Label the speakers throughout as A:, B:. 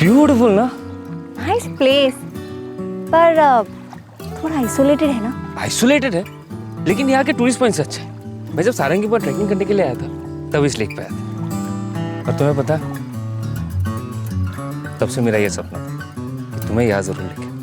A: Beautiful ना?
B: Nice place, पर थोड़ा आइसोलेटेड है ना?
A: आइसोलेटेड है, लेकिन यहाँ के टूरिस्ट पॉइंट से अच्छा है। मैं जब सारंगी पर ट्रैकिंग करने के लिए आया था तब इस लेक पे आया था। और तुम्हें पता, तब से मेरा ये सपना था कि तुम्हें यहाँ जरूर लेके।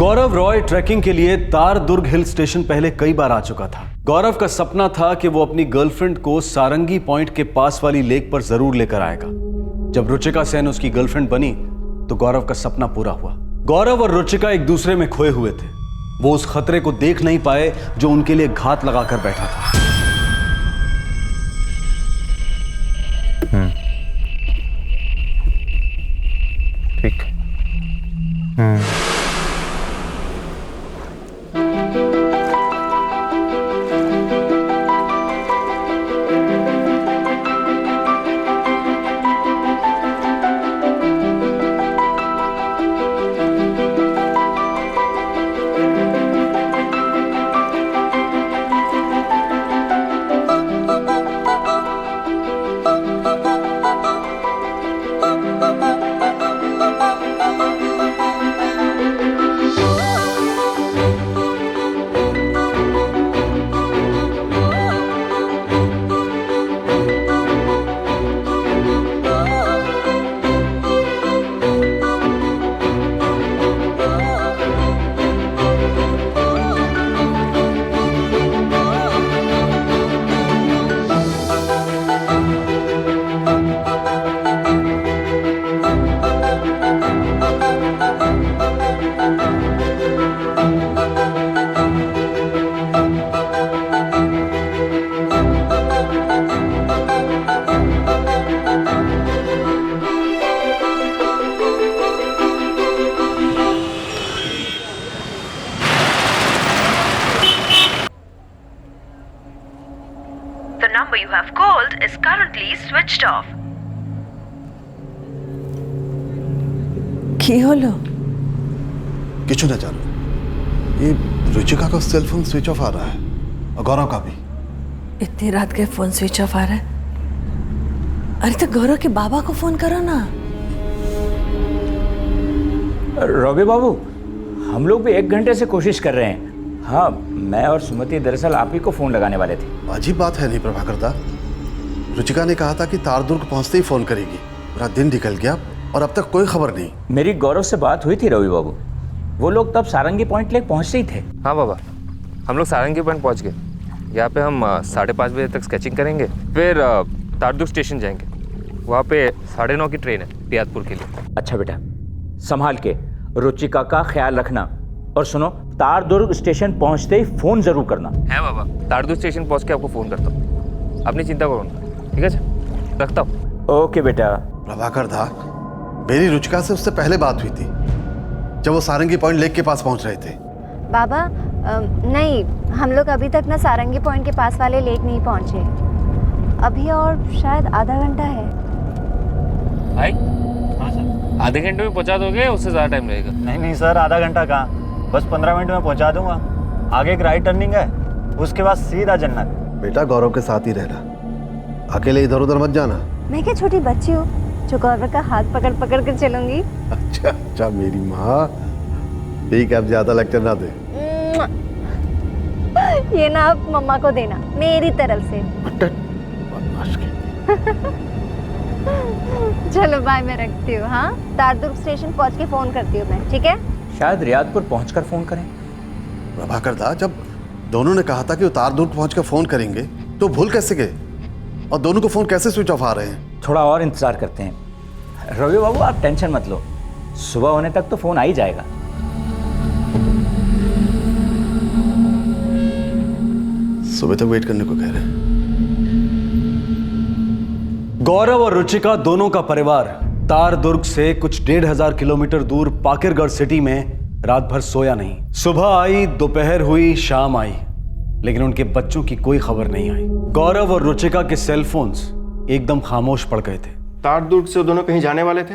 C: गौरव रॉय ट्रैकिंग के लिए तारदुर्ग हिल स्टेशन पहले कई बार आ चुका था। गौरव का सपना था कि वो अपनी गर्लफ्रेंड को सारंगी पॉइंट के पास वाली लेक पर जरूर लेकर आएगा। जब रुचिका सेन उसकी गर्लफ्रेंड बनी तो गौरव का सपना पूरा हुआ। गौरव और रुचिका एक दूसरे में खोए हुए थे। वो उस खतरे को देख नहीं पाए जो उनके लिए घात लगाकर बैठा था।
A: ठीक।
D: The number you have called is currently switched off.
E: কি হলো?
F: কিছু না জানো, ये रुचिका का सेल फोन स्विच ऑफ आ रहा है और गौरव का भी।
E: इतनी रात के फोन स्विच ऑफ आ रहा है? अरे तो गौरव के बाबा को फोन करो ना।
G: रवि बाबू, हम लोग भी 1 घंटे से कोशिश कर रहे हैं। हाँ, मैं और सुमति दरअसल आप ही को फोन लगाने वाले थे।
F: अजीब बात है नहीं प्रभाकर दा, रुचिका ने कहा था कि तारदुर्ग पहुंचते ही फोन करेगी। पूरा दिन निकल गया और अब तक कोई खबर नहीं।
G: मेरी गौरव से बात हुई थी रवि बाबू, वो लोग तब सारंगी पॉइंट लेक पहुंचते ही थे।
A: हाँ बाबा, हम लोग सारंगी पॉइंट पहुंच गए। यहाँ पे हम 5:30 बजे तक स्केचिंग करेंगे, फिर तारदुर्ग स्टेशन जाएंगे। वहाँ पे 9:30 की ट्रेन है पियातपुर के लिए।
G: अच्छा बेटा, संभाल के रुचिका का ख्याल रखना। और सुनो, तारदुर्ग स्टेशन पहुंचते ही फोन जरूर करना।
A: है बाबा, तारदुर्ग स्टेशन पहुँच के आपको फ़ोन करता हूँ। अपनी चिंता करो ना, ठीक है? रखता हूँ।
G: ओके बेटा।
F: प्रभाकर दा, मेरी रुचिका से उससे पहले बात हुई थी जब वो सारंगी पॉइंट लेक के पास पहुंच रहे थे।
B: बाबा नहीं, हम लोग अभी तक ना सारंगी पॉइंट के पास वाले लेक नहीं पहुंचे। अभी और शायद आधा घंटा है।
A: भाई, हाँ सर, आधे घंटे में पहुंचा दोगे? उससे ज़्यादा टाइम लगेगा?
H: नहीं सर, आधा घंटा कहाँ, बस 15 मिनट में पहुंचा दूंगा। आगे एक राइट टर्निंग है, उसके बाद सीधा जन्नत।
F: बेटा गौरव के साथ ही रहना, अकेले इधर उधर मत जाना।
B: मैं क्या छोटी बच्ची हूँ जो गौरव का हाथ पकड़ पकड़ कर चलूंगी?
F: अच्छा मेरी माँ, ठीक है, अब ज्यादा लेक्चर ना दे।
B: ये ना आप मम्मा को देना मेरी तरफ से। चलो बाय, मैं रखती हूँ। हाँ, तारदुर्ग स्टेशन पहुँच के फोन करती हूँ मैं, ठीक है?
G: शायद रियादपुर पहुंचकर फोन करें।
F: प्रभाकर दा, जब दोनों ने कहा था कि वो तारदुर्ग पहुंचकर फोन करेंगे तो भूल कैसे गए? और दोनों को फोन कैसे स्विच ऑफ आ रहे हैं?
G: थोड़ा और इंतजार करते हैं। रवि बाबू आप टेंशन मत लो, सुबह होने तक तो फोन आ ही जाएगा।
F: सुबह तक वेट करने को कह रहे हैं।
C: गौरव और रुचिका दोनों का परिवार तारदुर्ग से कुछ 1500 किलोमीटर दूर पाकिरगढ़ सिटी में रात भर सोया नहीं। सुबह आई, दोपहर हुई, शाम आई, लेकिन उनके बच्चों की कोई खबर नहीं आई। गौरव और रुचिका के सेल फोन्स एकदम खामोश पड़ गए थे।
I: तारदुर्ग से दोनों कहीं जाने वाले थे।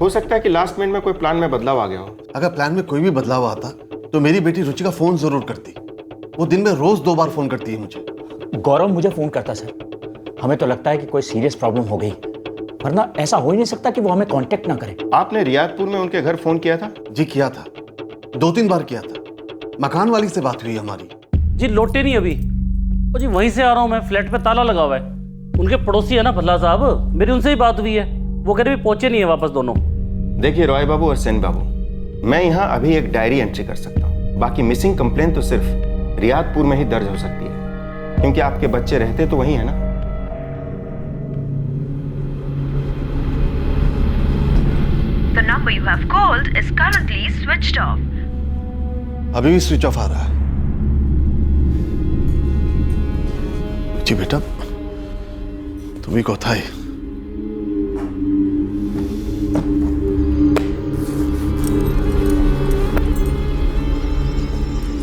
I: हो सकता है कि लास्ट मिनट में कोई प्लान में बदलाव आ गया हो।
F: अगर प्लान में कोई भी बदलाव आता तो मेरी बेटी रुचिका फोन जरूर करती। वो दिन में रोज 2 बार फोन करती है मुझे।
G: गौरव मुझे फ़ोन करता सर। हमें तो लगता है कि कोई सीरियस प्रॉब्लम हो गई, वरना ऐसा हो ही नहीं सकता कि वो हमें कांटेक्ट ना करे।
I: आपने रियादपुर में उनके घर फोन किया था?
F: जी किया था, 2-3 बार किया था। मकान वाली से बात हुई हमारी।
J: जी लौटे नहीं अभी। ओ जी वहीं से आ रहा हूँ मैं, फ्लैट पे ताला लगा हुआ है। उनके पड़ोसी है ना भल्ला साहब, मेरी उनसे ही बात हुई है। वो कह रहे भी पहुंचे नहीं है वापस दोनों।
I: देखिए रॉय बाबू और सेन बाबू, मैं यहाँ अभी एक डायरी एंट्री कर सकता हूँ। बाकी मिसिंग कंप्लेंट तो सिर्फ रियादपुर में ही दर्ज हो सकती है, क्योंकि आपके बच्चे रहते तो वही है ना।
D: The number you have called is currently switched off.
F: अभी भी स्विच ऑफ आ रहा है। जी बेटा, तुम्ही कोথায়?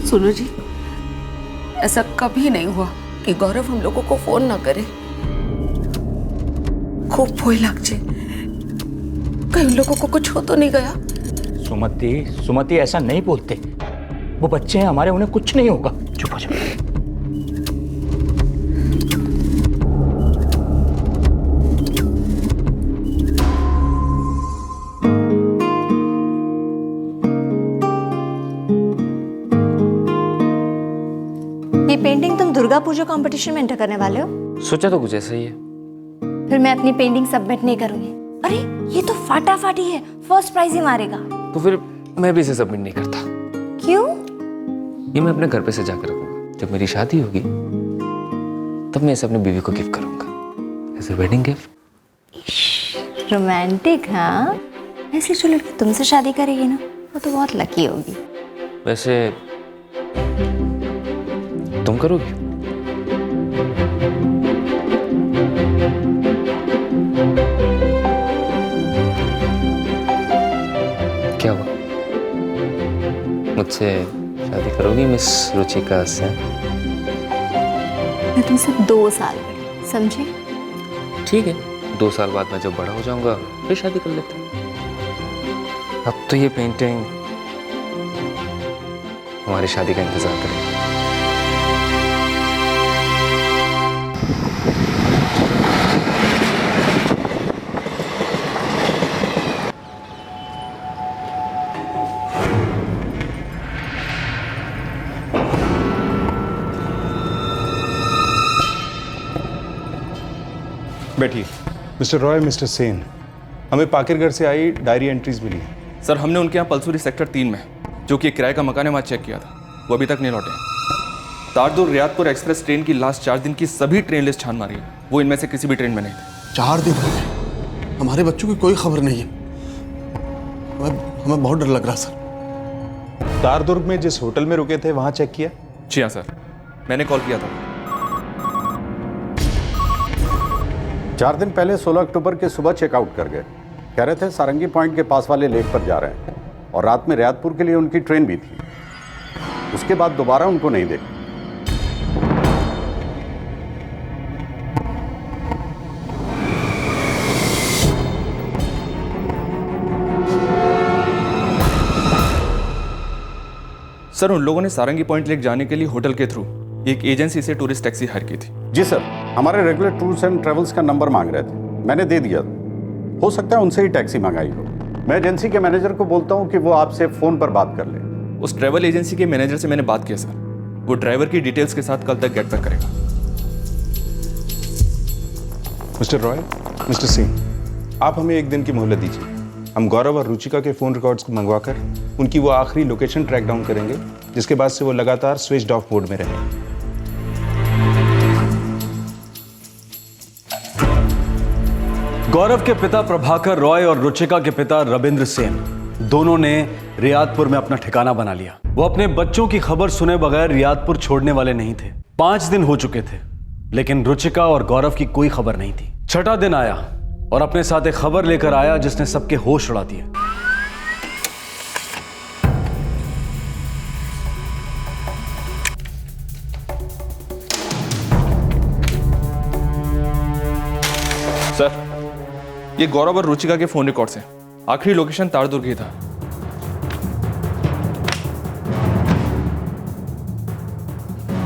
E: सुनो जी, ऐसा कभी नहीं हुआ कि गौरव हम लोगों को फोन ना करे। खूब भय लागছে, कहीं लोगों को कुछ हो तो नहीं गया।
G: सुमति ऐसा नहीं बोलते। वो बच्चे हैं हमारे, उन्हें कुछ नहीं होगा। चुप हो जाओ।
B: ये पेंटिंग तुम दुर्गा पूजा कंपटीशन में एंटर करने वाले हो?
A: सोचा तो कुछ ऐसा ही है।
B: फिर मैं अपनी पेंटिंग सबमिट नहीं करूंगी। अरे ये तो फाटाफाटी है, फर्स्ट प्राइज ही मारेगा।
A: तो फिर मैं भी इसे सबमिट नहीं करता।
B: क्यों?
A: ये मैं अपने घर पे सजा कर रखूंगा। जब मेरी शादी होगी तब मैं इसे अपनी बीवी को गिफ्ट करूंगा as a wedding gift.
B: Romantic. हाँ, ऐसी जो लड़की तुमसे शादी करेगी ना, वो तो बहुत लकी होगी।
A: वैसे तुम करोगी? क्या हुआ? मुझसे शादी करोगी मिस रुचिका से?
B: मैं तुमसे 2 साल बड़ी, समझे?
A: ठीक है, 2 साल बाद मैं जब बड़ा हो जाऊंगा फिर शादी कर लेते हैं। अब तो ये पेंटिंग हमारी शादी का इंतजार करेगी।
K: बैठिए। मिस्टर रॉय, मिस्टर सेन, हमें पाकिरगढ़ से आई डायरी एंट्रीज मिली।
L: सर हमने उनके यहाँ पलसूरी सेक्टर 3 में, जो कि एक किराए का मकान है, वहाँ चेक किया था। वो अभी तक नहीं लौटे। तारदुर्ग रियादपुर एक्सप्रेस ट्रेन की लास्ट 4 दिन की सभी ट्रेन लिस्ट छान मारी है। वो इनमें से किसी भी ट्रेन में नहीं थे।
F: 4 दिन हो गए, हमारे बच्चों की कोई खबर नहीं है। हमें बहुत डर लग रहा सर।
K: तारदुर्ग में जिस होटल में रुके थे वहाँ चेक किया?
L: जी हाँ सर, मैंने कॉल किया था।
M: 4 दिन पहले 16 अक्टूबर के सुबह चेकआउट कर गए। कह रहे थे सारंगी पॉइंट के पास वाले लेक पर जा रहे हैं, और रात में रियादपुर के लिए उनकी ट्रेन भी थी। उसके बाद दोबारा उनको नहीं देखा।
L: सर उन लोगों ने सारंगी पॉइंट लेक जाने के लिए होटल के थ्रू एक एजेंसी से टूरिस्ट टैक्सी हायर की थी।
M: जी सर, हमारे रेगुलर टूर्स एंड ट्रेवल्स का नंबर मांग रहे थे, मैंने दे दिया। हो सकता है उनसे ही टैक्सी मंगाई हो। मैं एजेंसी के मैनेजर को बोलता हूं कि वो आपसे फोन पर बात कर ले।
L: उस ट्रैवल एजेंसी के मैनेजर से मैंने बात किया सर। वो ड्राइवर की डिटेल्स के साथ कल तक गेट बैक करेगा।
K: मिस्टर रॉय, मिस्टर सेन, आप हमें 1 दिन की मोहलत दीजिए। हम गौरव और रुचिका के फ़ोन रिकॉर्ड्स को मंगवाकर उनकी वो आखिरी लोकेशन ट्रैक डाउन करेंगे, जिसके बाद से वो लगातार स्विच्ड ऑफ मोड में रहेंगे।
C: गौरव के पिता प्रभाकर रॉय और रुचिका के पिता रविंद्र सेन दोनों ने रियादपुर में अपना ठिकाना बना लिया। वो अपने बच्चों की खबर सुने बगैर रियादपुर छोड़ने वाले नहीं थे। 5 दिन हो चुके थे, लेकिन रुचिका और गौरव की कोई खबर नहीं थी। छठा दिन आया और अपने साथ एक खबर लेकर आया जिसने सबके होश उड़ा दिए।
L: सर, ये गौरव और रुचिका के फोन रिकॉर्ड्स हैं। आखिरी लोकेशन तारदुर्ग ही था।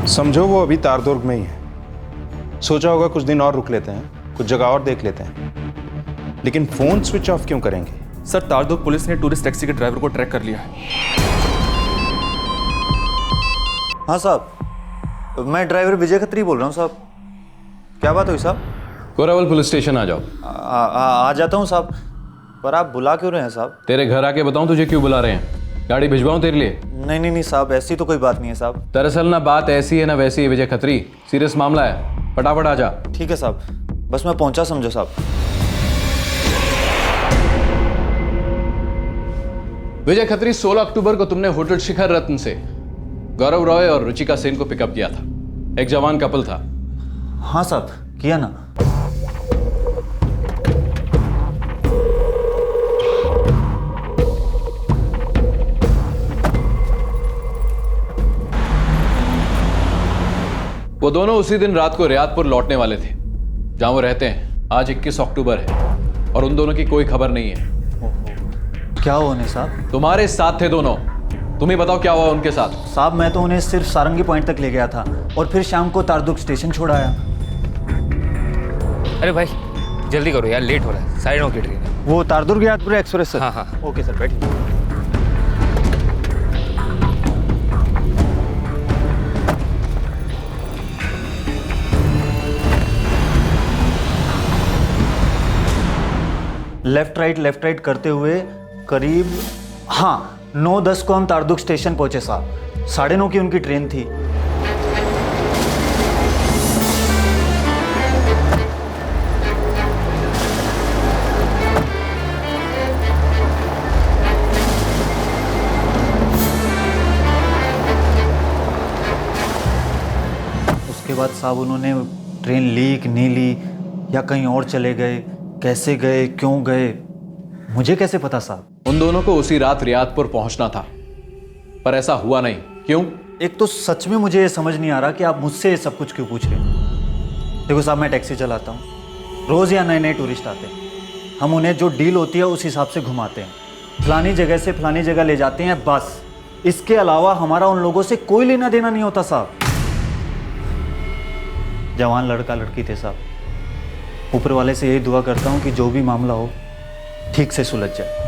K: समझो वो अभी तारदुर्ग में ही है। सोचा होगा कुछ दिन और रुक लेते हैं, कुछ जगह और देख लेते हैं, लेकिन फोन स्विच ऑफ क्यों करेंगे?
L: सर, तारदुर्ग पुलिस ने टूरिस्ट टैक्सी के ड्राइवर को ट्रैक कर लिया है।
H: हाँ साहब, मैं ड्राइवर विजय खत्री बोल रहा हूँ साहब। क्या बात हुई साहब?
N: कोरावल पुलिस स्टेशन आ जाओ।
H: आ जाता हूँ साहब, पर आप बुला क्यों रहे हैं साहब?
N: तेरे घर आके बताऊं तुझे क्यों बुला रहे हैं? गाड़ी भिजवाऊं तेरे लिए?
H: नहीं साहब, ऐसी तो कोई बात नहीं है साहब।
N: दरअसल ना बात ऐसी है ना वैसी है विजय खत्री, सीरियस मामला है, फटाफट आ जा।
H: ठीक है साहब, बस मैं पहुंचा समझो साहब।
N: विजय खत्री, 16 अक्टूबर को तुमने होटल शिखर रत्न से गौरव रॉय और रुचिका सेन को पिकअप किया था। एक जवान कपल था।
H: हाँ साहब, किया ना।
N: वो दोनों उसी दिन रात को रियादपुर लौटने वाले थे जहां वो रहते हैं। आज 21 अक्टूबर है और उन दोनों की कोई खबर नहीं है।
H: क्या हुआ उन्हें साहब?
N: तुम्हारे साथ थे दोनों, तुम ही बताओ क्या हुआ उनके साथ।
H: साहब, मैं तो उन्हें सिर्फ सारंगी पॉइंट तक ले गया था और फिर शाम को तारदुर्ग स्टेशन छोड़ाया।
A: अरे भाई जल्दी करो यार, लेट हो रहा है। 9:30 की ट्रेन है।
H: वो तारदुर्ग रियादपुर एक्सप्रेस सर?
A: हाँ।
H: ओके सर, बैठिए। लेफ्ट राइट करते हुए करीब 9:10 को हम तारदुर्ग स्टेशन पहुंचे साहब। 9:30 की उनकी ट्रेन थी। उसके बाद साहब उन्होंने ट्रेन ली कि नहीं ली या कहीं और चले गए, कैसे गए, क्यों गए, मुझे कैसे पता साहब?
N: उन दोनों को उसी रात रियादपुर पहुंचना था, पर ऐसा हुआ नहीं। क्यों?
H: एक तो सच में मुझे ये समझ नहीं आ रहा कि आप मुझसे ये सब कुछ क्यों पूछ रहे हैं। देखो साहब, मैं टैक्सी चलाता हूँ, रोज़ या नए टूरिस्ट आते हैं, हम उन्हें जो डील होती है उस हिसाब से घुमाते हैं, फलानी जगह से फलानी जगह ले जाते हैं, बस। इसके अलावा हमारा उन लोगों से कोई लेना देना नहीं होता साहब। जवान लड़का लड़की थे साहब। ऊपर वाले से यही दुआ करता हूँ कि जो भी मामला हो ठीक से सुलझ जाए।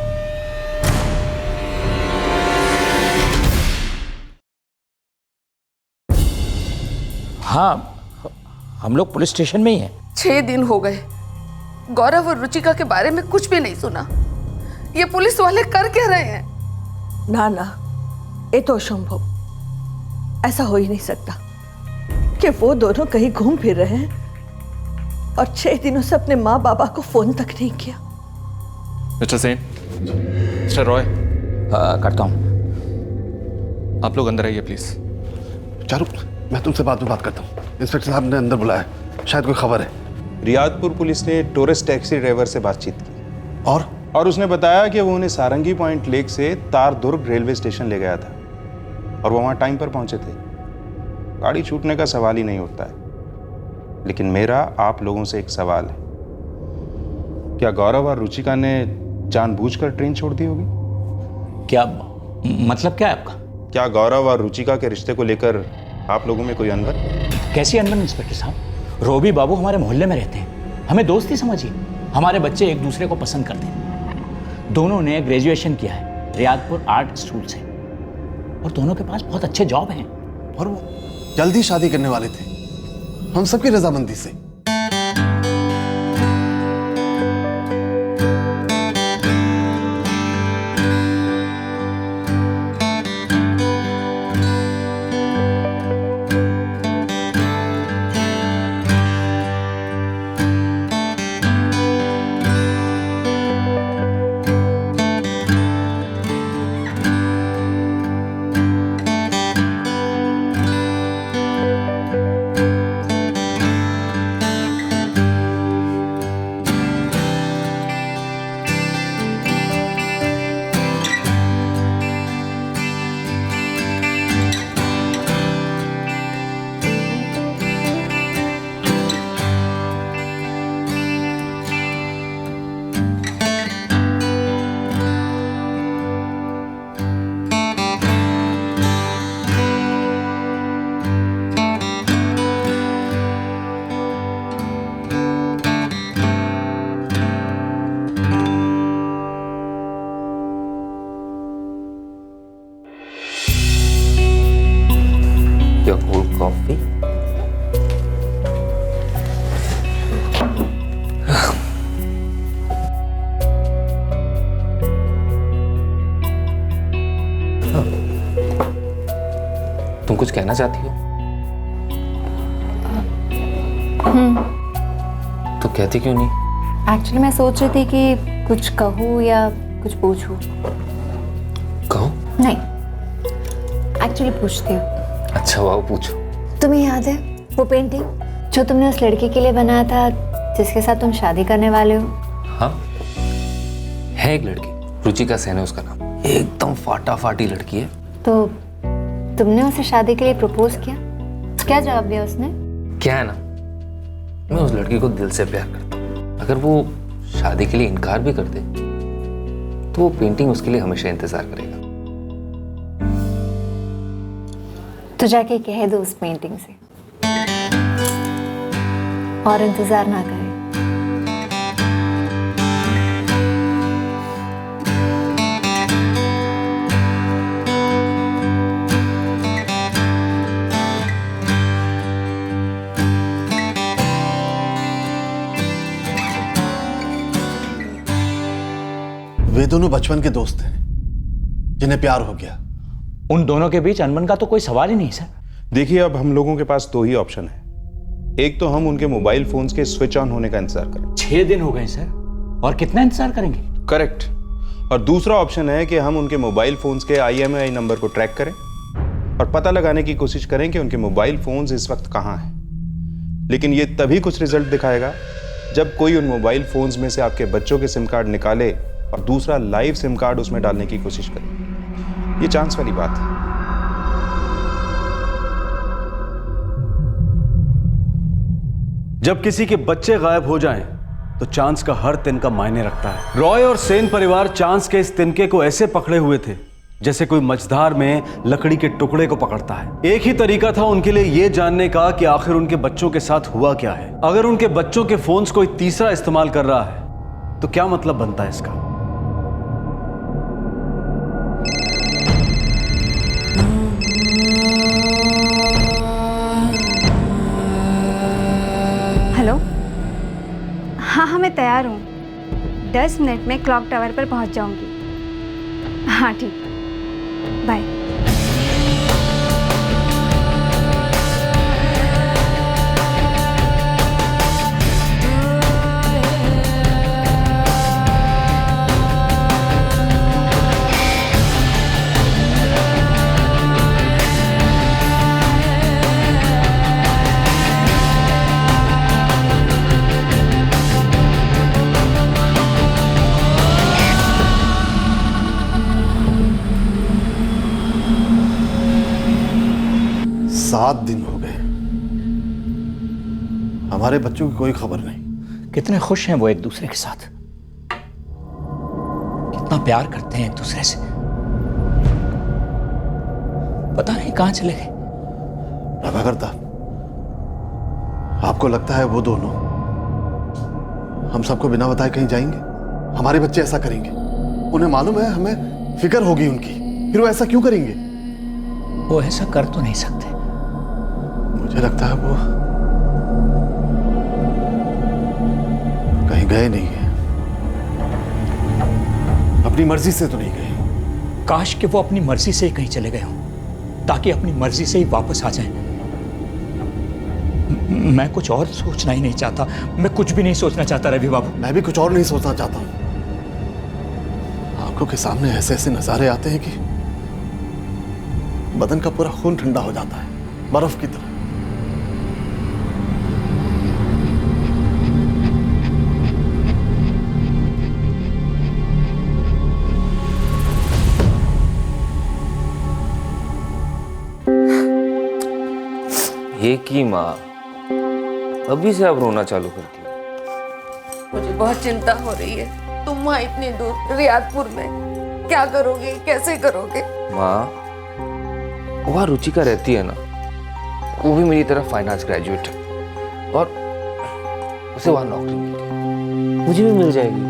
G: हाँ, हम लोग पुलिस स्टेशन में ही हैं।
E: 6 दिन हो गए, गौरव और रुचिका के बारे में कुछ भी नहीं सुना। ये पुलिस वाले कर क्या रहे हैं? ना, ये तो असंभव। ऐसा हो ही नहीं सकता कि वो दोनों कहीं घूम फिर रहे हैं और 6 दिनों से अपने माँ बाबा को फोन तक नहीं किया।
L: मिस्टर सेन, मिस्टर रॉय,
G: करता हूँ।
L: आप लोग अंदर आइए प्लीज।
F: चारू, मैं तुमसे बाद में बात करता हूँ। इंस्पेक्टर साहब ने अंदर बुलाया, शायद कोई खबर है।
K: रियादपुर पुलिस ने टूरिस्ट टैक्सी ड्राइवर से बातचीत की और उसने बताया कि वो उन्हें सारंगी पॉइंट लेक से तारदुर्ग रेलवे स्टेशन ले गया था और वो वहाँ टाइम पर पहुँचे थे। गाड़ी छूटने का सवाल ही नहीं उठता है। लेकिन मेरा आप लोगों से एक सवाल है, क्या गौरव और रुचिका ने जानबूझकर ट्रेन छोड़ दी होगी?
G: क्या मतलब क्या है आपका?
K: क्या गौरव और रुचिका के रिश्ते को लेकर आप लोगों में कोई अनबन?
G: कैसी अनबन इंस्पेक्टर साहब? रोबी बाबू हमारे मोहल्ले में रहते हैं, हमें दोस्ती समझिए। हमारे बच्चे एक दूसरे को पसंद करते हैं। दोनों ने ग्रेजुएशन किया है रियादपुर आर्ट स्कूल से और दोनों के पास बहुत अच्छे जॉब हैं
F: और वो जल्दी शादी करने वाले थे, हम सबकी रजामंदी से।
A: कॉफी। तुम कुछ कहना चाहती हो? तो कहती क्यों नहीं?
B: एक्चुअली मैं सोच रही थी कि कुछ कहूँ या कुछ पूछूं।
A: कहो?
B: नहीं, एक्चुअली पूछती हूँ।
A: अच्छा वाह, पूछो।
B: तुम्हें याद है वो पेंटिंग जो तुमने उस लड़की के लिए बनाया था जिसके साथ तुम शादी करने वाले हो?
A: हाँ, है एक लड़की, रुचिका सेन है उसका नाम। एकदम फाटाफाटी लड़की है।
B: तो तुमने उसे शादी के लिए प्रपोज किया? क्या जवाब दिया उसने?
A: क्या है ना, मैं उस लड़की को दिल से प्यार करता हूँ। अगर वो शादी के लिए इनकार भी कर दे तो वो पेंटिंग उसके लिए हमेशा इंतजार करेगा।
B: तो जाके कह दो उस पेंटिंग से और इंतजार ना करे।
F: वे दोनों बचपन के दोस्त हैं जिन्हें प्यार हो गया।
G: उन दोनों के बीच अनबन का तो कोई सवाल ही नहीं सर।
K: देखिए, अब हम लोगों के पास दो ही ऑप्शन है। एक तो हम उनके मोबाइल फोन्स के स्विच ऑन होने का इंतजार करें।
G: 6 दिन हो गए सर, और कितना इंतजार करेंगे?
K: करेक्ट। और दूसरा ऑप्शन है कि हम उनके मोबाइल फोन्स के IMEI नंबर को ट्रैक करें और पता लगाने की कोशिश करें कि उनके मोबाइल फोन्स इस वक्त कहाँ हैं। लेकिन ये तभी कुछ रिजल्ट दिखाएगा जब कोई उन मोबाइल फोन्स में से आपके बच्चों के सिम कार्ड निकाले और दूसरा लाइव सिम कार्ड उसमें डालने की कोशिश करे। ये चांस वाली बात है।
C: जब किसी के बच्चे गायब हो जाएं, तो चांस का हर तिनका मायने रखता है। रॉय और सेन परिवार चांस के इस तिनके को ऐसे पकड़े हुए थे जैसे कोई मझधार में लकड़ी के टुकड़े को पकड़ता है। एक ही तरीका था उनके लिए ये जानने का कि आखिर उनके बच्चों के साथ हुआ क्या है। अगर उनके बच्चों के फोन्स कोई तीसरा इस्तेमाल कर रहा है तो क्या मतलब बनता है इसका?
O: हेलो, हाँ मैं तैयार हूँ। 10 मिनट में क्लॉक टावर पर पहुँच जाऊँगी। हाँ ठीक, बाय।
F: सात दिन हो गए, हमारे बच्चों की कोई खबर नहीं।
G: कितने खुश हैं वो एक दूसरे के साथ, कितना प्यार करते हैं एक दूसरे से। पता नहीं कहां चले गए।
F: प्रभाकर दा, आपको लगता है वो दोनों हम सबको बिना बताए कहीं जाएंगे? हमारे बच्चे ऐसा करेंगे? उन्हें मालूम है हमें फिक्र होगी उनकी, फिर वो ऐसा क्यों करेंगे?
G: वो ऐसा कर तो नहीं सकते।
F: मुझे लगता है वो कहीं गए नहीं है। अपनी मर्जी से तो नहीं गए।
G: काश कि वो अपनी मर्जी से ही कहीं चले गए हों, ताकि अपनी मर्जी से ही वापस आ जाएं। मैं कुछ और सोचना ही नहीं चाहता। मैं कुछ भी नहीं सोचना चाहता रवि बाबू।
F: मैं भी कुछ और नहीं सोचना चाहता हूं। आंखों के सामने ऐसे ऐसे नजारे आते हैं कि बदन का पूरा खून ठंडा हो जाता है, बर्फ की तरह।
A: ये की माँ अभी से आप रोना चालू करती हो।
E: मुझे बहुत चिंता हो रही है। तुम वहाँ इतनी दूर रियादपुर में क्या करोगे, कैसे करोगे?
A: माँ, वहाँ रुचिका रहती है ना, वो भी मेरी तरह फाइनेंस ग्रेजुएट है और उसे वहाँ नौकरी मिल गई, मुझे भी मिल जाएगी।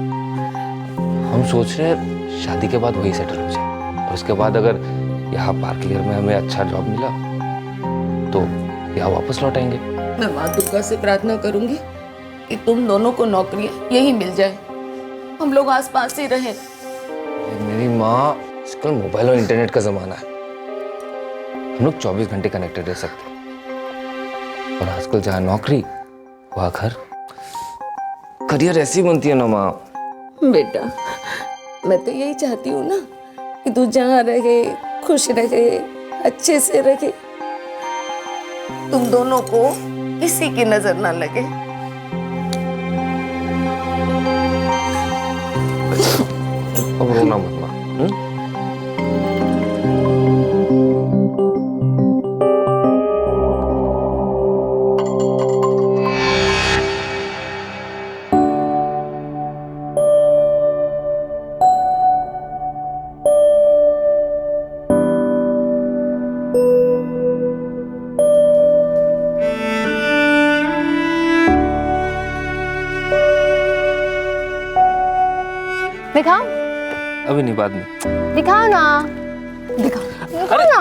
A: हम सोच रहे हैं शादी के बाद वही सेटल हो जाए और उसके बाद अगर यहाँ पार्क के घर में हमें अच्छा जॉब मिला तो या वापस लौट आएंगे।
E: मैं माँ दुर्गा से प्रार्थना करूंगी कि तुम दोनों को नौकरी यही मिल जाए, हम लोग आस पास ही रहे।
A: मेरी माँ, आजकल मोबाइल और इंटरनेट का जमाना है, हम लोग 24 घंटे कनेक्टेड रह सकते हैं। और आजकल जहाँ नौकरी वहाँ घर, करियर ऐसी बनती है ना माँ।
E: बेटा, मैं तो यही चाहती हूँ ना कि तू जहाँ रहे खुश रहे, अच्छे से रहे, तुम दोनों को किसी की नजर ना लगे।
A: अब रोना मत माँ।
B: दिखाओ।
A: अभी नहीं, बाद में।
B: दिखाओ ना, दिखाओ ना।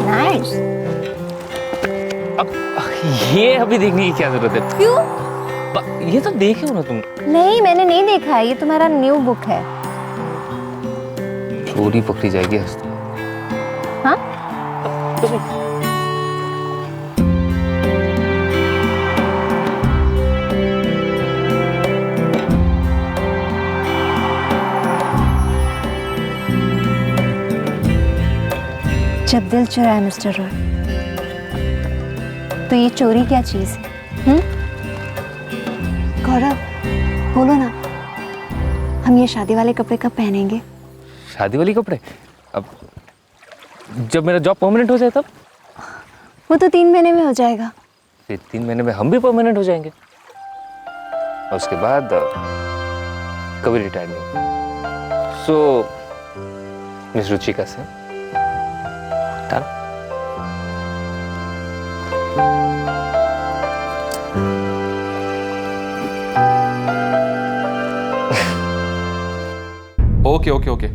B: नाइस।
A: अब ये अभी देखने की क्या जरूरत है?
B: क्यों?
A: ये तो देखे हो ना तुम।
B: नहीं, मैंने नहीं देखा है, ये तुम्हारा न्यू बुक है।
A: चोरी पकड़ी जाएगी हंसते।
B: हाँ? जब दिल चुराए मिस्टर रॉय, तो ये चोरी क्या चीज है? गौरव, बोलो ना, हम ये शादी वाले कपड़े कब पहनेंगे?
A: शादी वाली कपड़े? अब जब मेरा जॉब परमानेंट हो जाए तब।
B: वो तो 3 महीने में हो जाएगा।
A: फिर 3 महीने में हम भी परमानेंट हो जाएंगे, और उसके बाद कभी रिटायर नहीं। सो मिस रुचिका से डन।
L: ओके,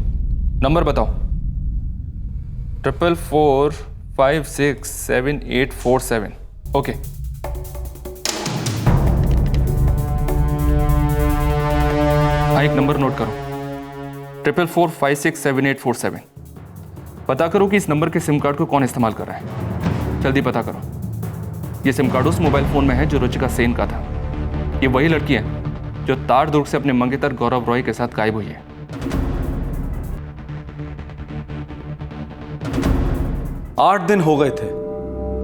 L: नंबर बताओ। 444567847। ओके, हाँ, एक नंबर नोट करो, 444567847। पता करो कि इस नंबर के सिम कार्ड को कौन इस्तेमाल कर रहा है। जल्दी पता करो। ये सिम कार्ड उस मोबाइल फोन में है जो रुचिका सेन का था। ये वही लड़की है जो तार दुर्ग से अपने मंगेतर गौरव रॉय के साथ गायब हुई है।
C: 8 दिन हो गए थे,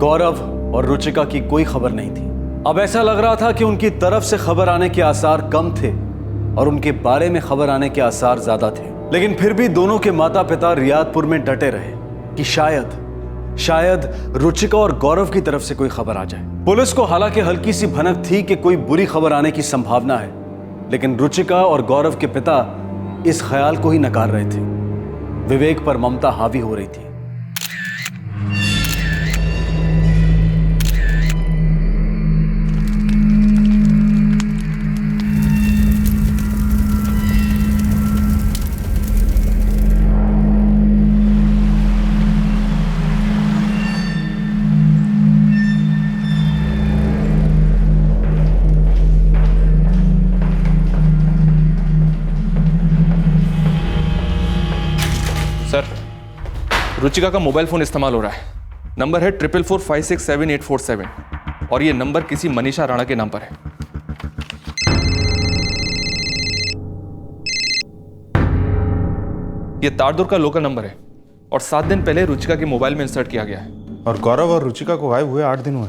C: गौरव और रुचिका की कोई खबर नहीं थी। अब ऐसा लग रहा था कि उनकी तरफ से खबर आने के आसार कम थे और उनके बारे में खबर आने के आसार ज्यादा थे। लेकिन फिर भी दोनों के माता पिता रियादपुर में डटे रहे कि शायद रुचिका और गौरव की तरफ से कोई खबर आ जाए। पुलिस को हालांकि हल्की सी भनक थी कि कोई बुरी खबर आने की संभावना है, लेकिन रुचिका और गौरव के पिता इस ख्याल को ही नकार रहे थे। विवेक पर ममता हावी हो रही थी।
L: सर, रुचिका का मोबाइल फोन इस्तेमाल हो रहा है। नंबर है 444567847 और ये नंबर किसी मनीषा राणा के नाम पर है। ये तारदुर्ग का लोकल नंबर है और 7 दिन पहले रुचिका के मोबाइल में इंसर्ट किया गया है।
K: और गौरव और रुचिका को गायब हुए 8 दिन हुए।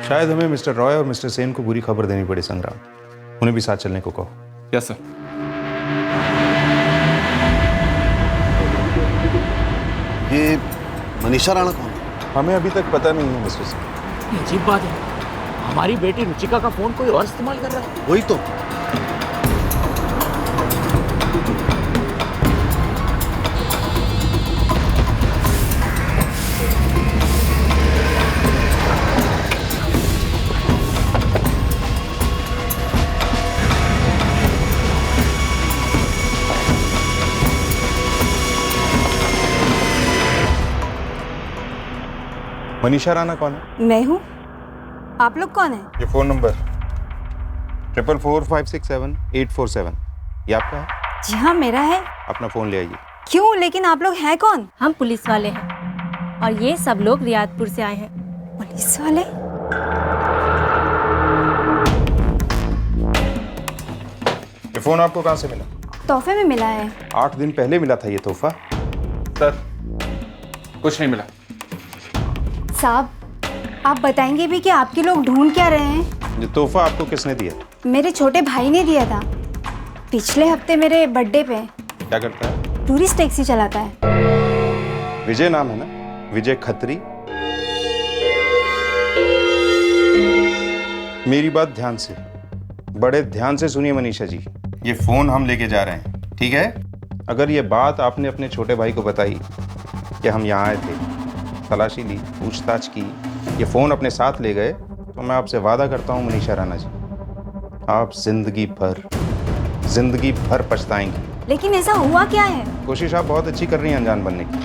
K: शायद हमें मिस्टर रॉय और मिस्टर सेन को बुरी खबर देनी पड़ी। संग्राम, उन्हें भी साथ चलने को कहो।
L: Yes sir.
F: ये मनीषा राणा कौन है?
K: हमें अभी तक पता नहीं है मिस्टर सिंह।
G: अजीब बात है, हमारी बेटी रुचिका का फोन कोई और इस्तेमाल कर रहा है।
F: वही तो।
K: मनीषा राणा कौन है?
O: मैं हूँ। आप लोग कौन हैं?
K: ये फ़ोन नंबर 444567 ये आपका है?
O: जी हाँ, मेरा है।
K: अपना फ़ोन ले आइए।
O: क्यों? लेकिन आप लोग हैं कौन?
P: हम पुलिस वाले हैं और ये सब लोग रियादपुर से आए हैं।
O: पुलिस वाले?
K: ये फ़ोन आपको कहाँ से मिला?
O: तोहफे में मिला है।
K: 8 दिन पहले मिला था ये तोहफा।
L: सर कुछ नहीं मिला।
O: साहब, आप बताएंगे भी कि आपके लोग ढूंढ क्या रहे हैं?
K: ये तोहफा आपको किसने दिया?
O: मेरे छोटे भाई ने दिया था। पिछले हफ्ते मेरे बर्थडे पे।
K: क्या करता है?
O: टूरिस्ट टैक्सी चलाता है।
K: विजय नाम है ना? विजय खत्री। मेरी बात ध्यान से, बड़े ध्यान से सुनिए मनीषा जी। ये फोन हम लेके जा रहे हैं, ठीक है? अगर ये बात आपने अपने छोटे भाई को बताई कि हम यहाँ आए थे, तलाशी ली, पूछताछ की, ये फोन अपने साथ ले गए, तो मैं आपसे वादा करता हूँ मनीषा राणा जी, आप जिंदगी भर पछताएंगी।
O: लेकिन ऐसा हुआ क्या है?
K: कोशिश आप बहुत अच्छी कर रही हैं अनजान बनने की,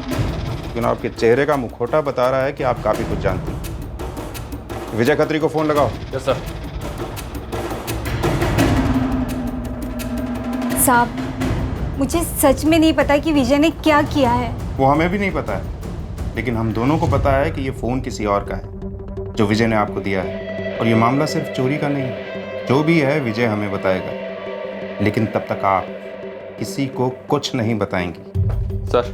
K: लेकिन आपके चेहरे का मुखौटा बता रहा है कि आप काफी कुछ जानती हैं। विजय खत्री को फोन लगाओ।
L: Yes sir.
O: साहब, मुझे सच में नहीं पता कि विजय ने क्या किया है।
K: वो हमें भी नहीं पता है, लेकिन हम दोनों को पता है कि ये फोन किसी और का है, जो विजय ने आपको दिया है। और ये मामला सिर्फ चोरी का नहीं है, जो भी है विजय हमें बताएगा, लेकिन तब तक आप किसी को कुछ नहीं बताएंगी।
L: सर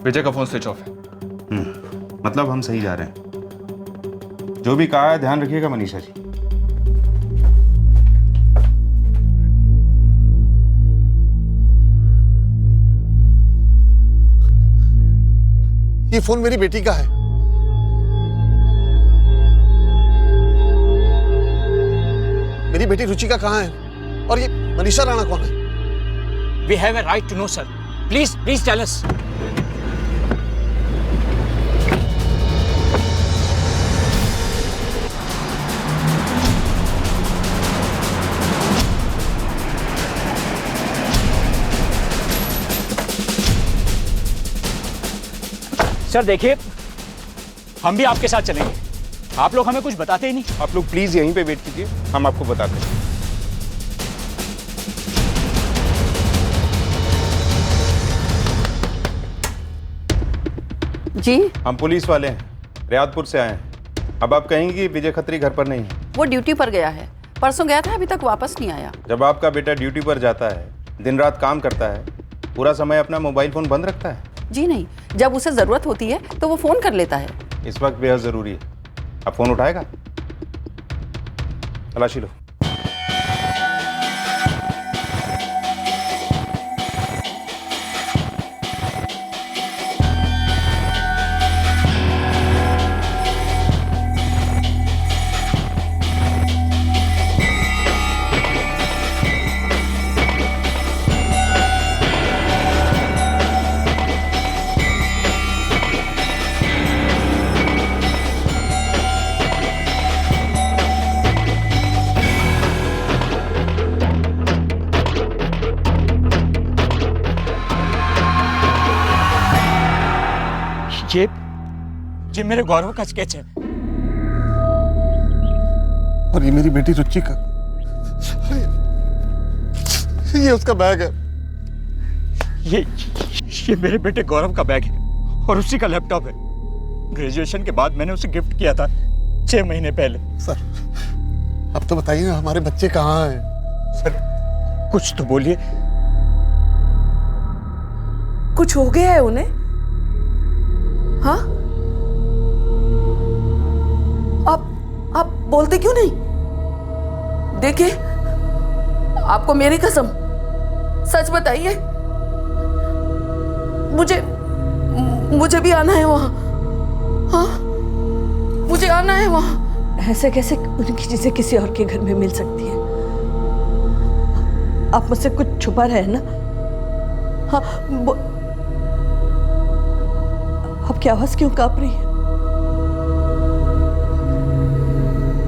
L: विजय का फोन स्विच ऑफ है।
K: मतलब हम सही जा रहे हैं। जो भी कहा है ध्यान रखिएगा मनीषा जी।
F: ये फोन मेरी बेटी का है। मेरी बेटी रुचिका कहाँ है? और ये मनीषा राणा कौन है?
G: We have a right to know, sir. Please tell us. Sir देखिए, हम भी आपके साथ चलेंगे। आप लोग हमें कुछ बताते ही नहीं।
K: आप लोग प्लीज यहीं पे वेट कीजिए, हम आपको बताते हैं।
E: जी,
K: हम पुलिस वाले हैं, रियादपुर से आए हैं। अब आप कहेंगे कि विजय खत्री घर पर नहीं है।
E: वो ड्यूटी पर गया है, परसों गया था, अभी तक वापस नहीं आया।
K: जब आपका बेटा ड्यूटी पर जाता है, दिन रात काम करता है, पूरा समय अपना मोबाइल फोन बंद रखता है?
E: जी नहीं, जब उसे जरूरत होती है तो वो फोन कर लेता है।
K: इस वक्त बेहद जरूरी है। अब फोन उठाएगा? तलाशी लो।
G: ये मेरे गौरव का स्केच है।
F: और ये मेरी बेटी रुचि का, ये उसका बैग है।
G: ये मेरे बेटे गौरव का बैग है और उसी का लैपटॉप है। ग्रेजुएशन के बाद मैंने उसे गिफ्ट किया था 6 महीने पहले।
F: सर अब तो बताइए ना, हमारे बच्चे कहाँ हैं?
G: सर कुछ तो बोलिए।
E: कुछ हो गया है उन्हें? हाँ, आप बोलते क्यों नहीं? देखिए, आपको मेरी कसम, सच बताइए। मुझे भी आना है वहां। हाँ, मुझे आना है वहां।
Q: ऐसे कैसे उनकी चीजें किसी और के घर में मिल सकती है? आप मुझसे कुछ छुपा रहे हैं ना? हाँ, आपकी आवाज क्यों कांप रही है?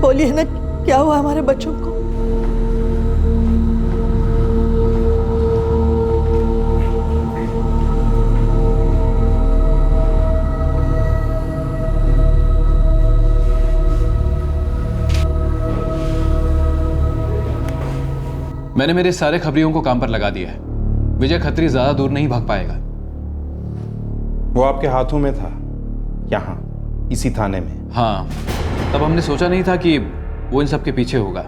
Q: बोलिए ना, क्या हुआ हमारे बच्चों को?
N: मैंने मेरे सारे खबरियों को काम पर लगा दिया है। विजय खत्री ज्यादा दूर नहीं भाग पाएगा।
K: वो आपके हाथों में था, यहाँ इसी थाने में।
N: हाँ, तब हमने सोचा नहीं था कि वो इन सब के पीछे होगा।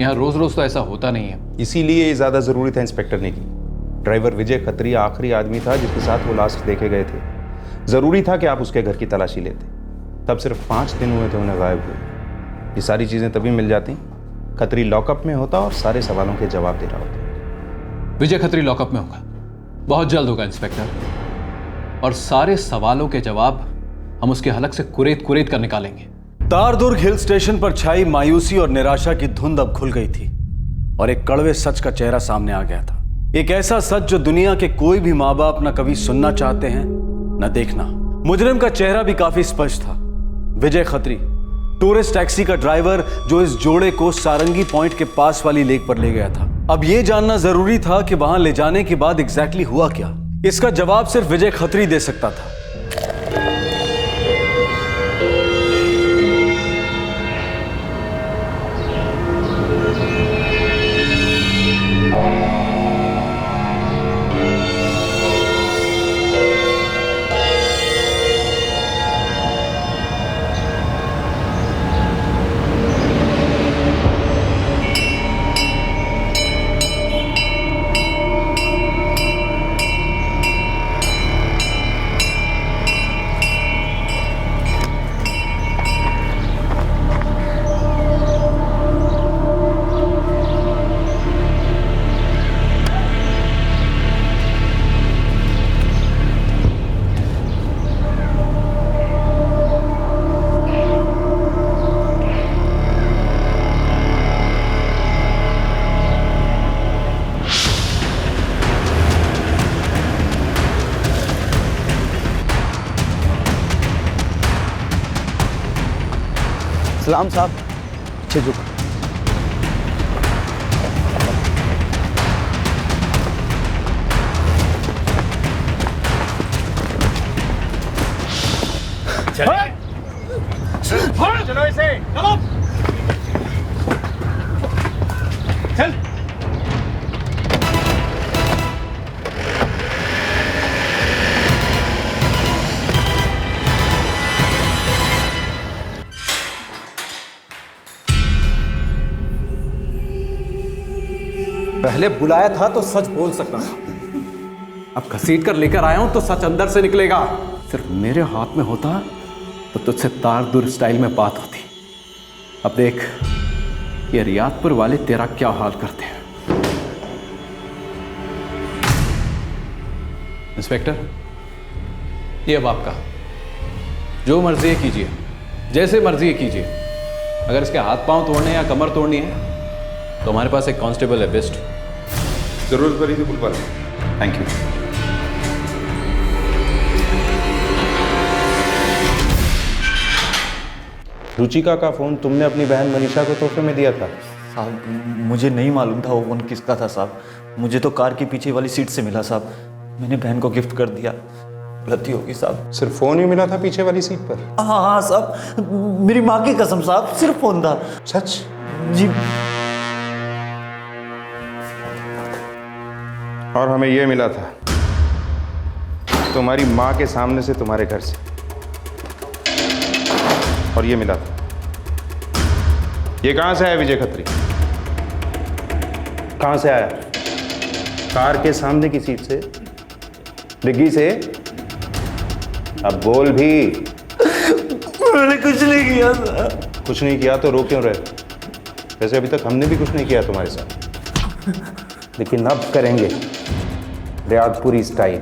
N: यहाँ रोज रोज तो ऐसा होता नहीं है।
K: इसीलिए ये ज्यादा जरूरी था इंस्पेक्टर ने की। ड्राइवर विजय खत्री आखिरी आदमी था जिसके साथ वो लास्ट देखे गए थे। जरूरी था कि आप उसके घर की तलाशी लेते। तब सिर्फ 5 दिन हुए थे उन्हें गायब हुए। ये सारी चीजें तभी मिल जाती खत्री लॉकअप में होता और सारे सवालों के जवाब दे रहा होता।
N: विजय खत्री लॉकअप में होगा, बहुत जल्द होगा इंस्पेक्टर, और सारे सवालों के जवाब हम उसके हलक से कुरेद कुरेद कर निकालेंगे।
C: तारदुर्ग हिल स्टेशन पर छाई मायूसी और निराशा की धुंध अब खुल गई थी और एक कड़वे सच का चेहरा सामने आ गया था। एक ऐसा सच जो दुनिया के कोई भी माँ बाप न कभी सुनना चाहते हैं न देखना। मुजरिम का चेहरा भी काफी स्पष्ट था। विजय खत्री, टूरिस्ट टैक्सी का ड्राइवर जो इस जोड़े को सारंगी पॉइंट के पास वाली लेक पर ले गया था। अब यह जानना जरूरी था कि वहां ले जाने के बाद एग्जैक्टली हुआ क्या। इसका जवाब सिर्फ विजय खत्री दे सकता था।
R: सलाम साहब। अच्छे झुक।
S: चलो इसे, चलो। चल।
N: पहले बुलाया था तो सच बोल सकता था, अब घसीट कर लेकर आया हूं तो सच अंदर से निकलेगा। सिर्फ मेरे हाथ में होता तो तुझसे तारदुर्ग स्टाइल में बात होती। अब देख ये रियादपुर वाले तेरा क्या हाल करते हैं। इंस्पेक्टर, ये अब आपका, जो मर्जी है कीजिए, जैसे मर्जी है कीजिए। अगर इसके हाथ पांव तोड़ने या कमर तोड़नी है तो हमारे पास एक कांस्टेबल है, बेस्ट।
K: जरूरत पड़ी तो बुलवा लो। Thank you. रुचिका का फोन तुमने अपनी बहन मनीषा को तोहफे में दिया था?
H: साहब मुझे नहीं मालूम था वो फोन किसका था साहब। मुझे तो कार की पीछे वाली सीट से मिला साहब। मैंने बहन को गिफ्ट कर दिया। गलती होगी साहब।
K: सिर्फ फोन ही मिला था पीछे वाली सीट पर?
H: हाँ हाँ साहब, मेरी माँ की कसम साहब, सिर्फ फोन था।
K: सच?
H: जी।
K: और हमें यह मिला था तुम्हारी माँ के सामने से तुम्हारे घर से, और ये मिला था। ये कहां से आया विजय खत्री? कहां से आया? कार के सामने की सीट से, डिग्गी से? अब बोल भी।
H: मैंने कुछ नहीं किया था।
K: कुछ नहीं किया तो रो क्यों रहे? वैसे अभी तक हमने भी कुछ नहीं किया तुम्हारे साथ, लेकिन अब करेंगे रियादपुरी स्टाइल।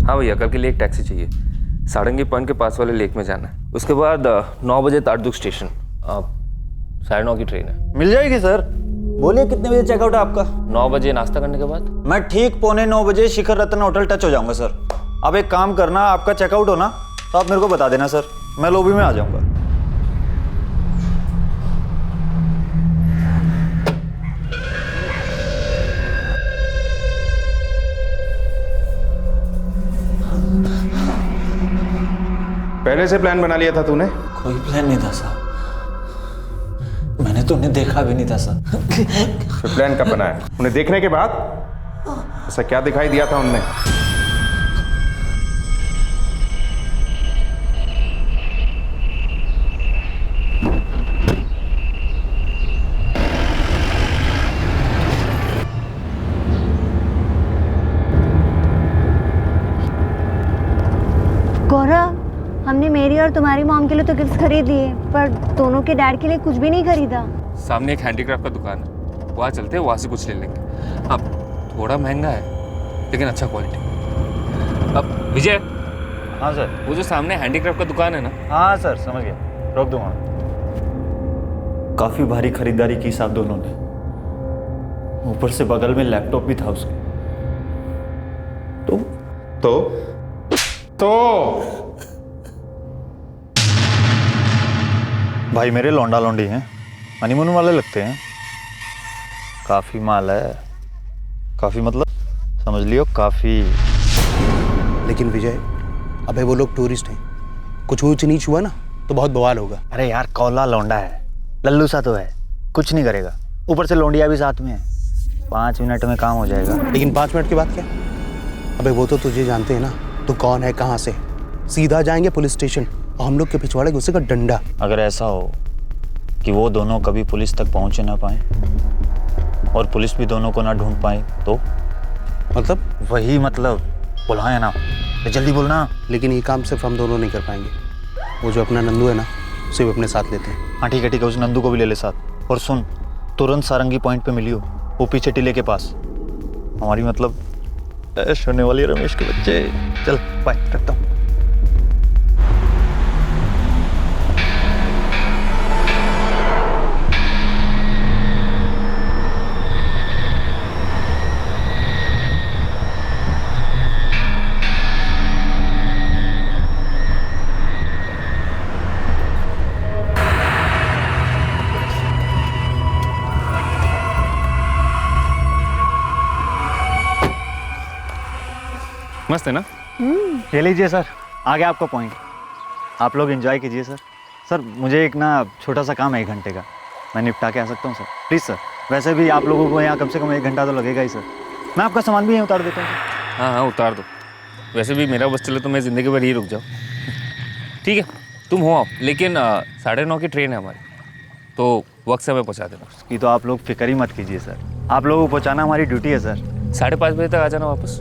A: हाँ भैया, कल के लिए एक टैक्सी चाहिए। सारंगी पॉइंट के पास वाले लेक में जाना है। उसके बाद 9 बजे तारदुर्ग स्टेशन, 9:30 की ट्रेन है।
H: मिल जाएगी सर। बोलिए कितने बजे चेकआउट है आपका?
A: 9 बजे नाश्ता करने के बाद।
H: मैं ठीक 8:45 बजे शिखर रत्न होटल टच हो जाऊंगा सर। आप एक काम करना, आपका चेकआउट हो ना तो आप मेरे को बता देना सर, मैं लॉबी में आ जाऊंगा।
K: पहले से प्लान बना लिया था तूने?
H: कोई प्लान नहीं था साहब, मैंने तो उन्हें देखा भी नहीं था साहब।
K: फिर प्लान कब बनाया? उन्हें देखने के बाद? ऐसा क्या दिखाई दिया था उनमें?
B: गौरव, हमने मेरी और तुम्हारी मॉम के लिए तो गिफ्ट खरीद लिए, पर दोनों के डैड के लिए कुछ भी नहीं खरीदा।
L: सामने एक हैंडीक्राफ्ट का दुकान है, वहाँ चलते हैं, वहाँ से कुछ ले लेंगे। अब थोड़ा महंगा है लेकिन अच्छा क्वालिटी। अब विजय।
H: हाँ सर।
L: वो जो सामने हैंडीक्राफ्ट का दुकान है ना?
H: हाँ सर, समझ गया, रोक दूंगा। काफी भारी खरीदारी की साहब दोनों ने, ऊपर से बगल में लैपटॉप भी था उसके।
K: तो
H: भाई मेरे लौंडा लौंडी हैं, हनीमून वाले लगते हैं। काफी माल है, काफी मतलब समझ लियो काफी।
R: लेकिन विजय, अबे वो लोग टूरिस्ट हैं, कुछ ऊंच नीच हुआ ना तो बहुत बवाल होगा।
H: अरे यार कौला लौंडा है, लल्लू सा तो है, कुछ नहीं करेगा। ऊपर से लौंडिया भी साथ में है, 5 मिनट में काम हो जाएगा।
R: लेकिन 5 मिनट के बाद क्या? अबे वो तो तुझे जानते हैं ना, तू कौन है, कहाँ से। सीधा जाएंगे पुलिस स्टेशन और हम लोग के पिछवाड़े घुसेगा डंडा।
H: अगर ऐसा हो कि वो दोनों कभी पुलिस तक पहुंच ना पाए और पुलिस भी दोनों को ना ढूंढ पाए तो?
R: मतलब?
H: वही मतलब, बुलाए ना, तो जल्दी बोलना।
R: लेकिन ये काम सिर्फ हम दोनों नहीं कर पाएंगे, वो जो अपना नंदू है ना, उसे भी अपने साथ लेते हैं।
H: हाँ ठीक है, उस नंदू को भी ले ले साथ। और सुन, तुरंत सारंगी पॉइंट पे मिलियो, वो पीछे टीले के पास। हमारी मतलब ऐश होने वाली है रमेश के बच्चे। चल बाय, रखता हूँ।
L: मस्त है ना?
H: ये लीजिए सर, आ गया आपका पॉइंट। आप लोग एंजॉय कीजिए सर। सर मुझे एक ना छोटा सा काम है 1 घंटे का, मैं निपटा के आ सकता हूँ सर, प्लीज़ सर। वैसे भी आप लोगों को यहाँ कम से कम 1 घंटा तो लगेगा ही सर। मैं आपका सामान भी यहीं उतार देता हूँ सर।
L: हाँ उतार दो। वैसे भी मेरा बस चले तो मैं ज़िंदगी भर ही रुक जाऊँ। ठीक है, तुम हो आओ, लेकिन 9:30 की ट्रेन है हमारी, तो वक्त से हमें पहुँचा देना।
H: उसकी तो आप लोग फिक्र ही मत कीजिए सर, आप लोगों को पहुँचाना हमारी ड्यूटी है सर।
L: 5:30 बजे तक आ जाना वापस,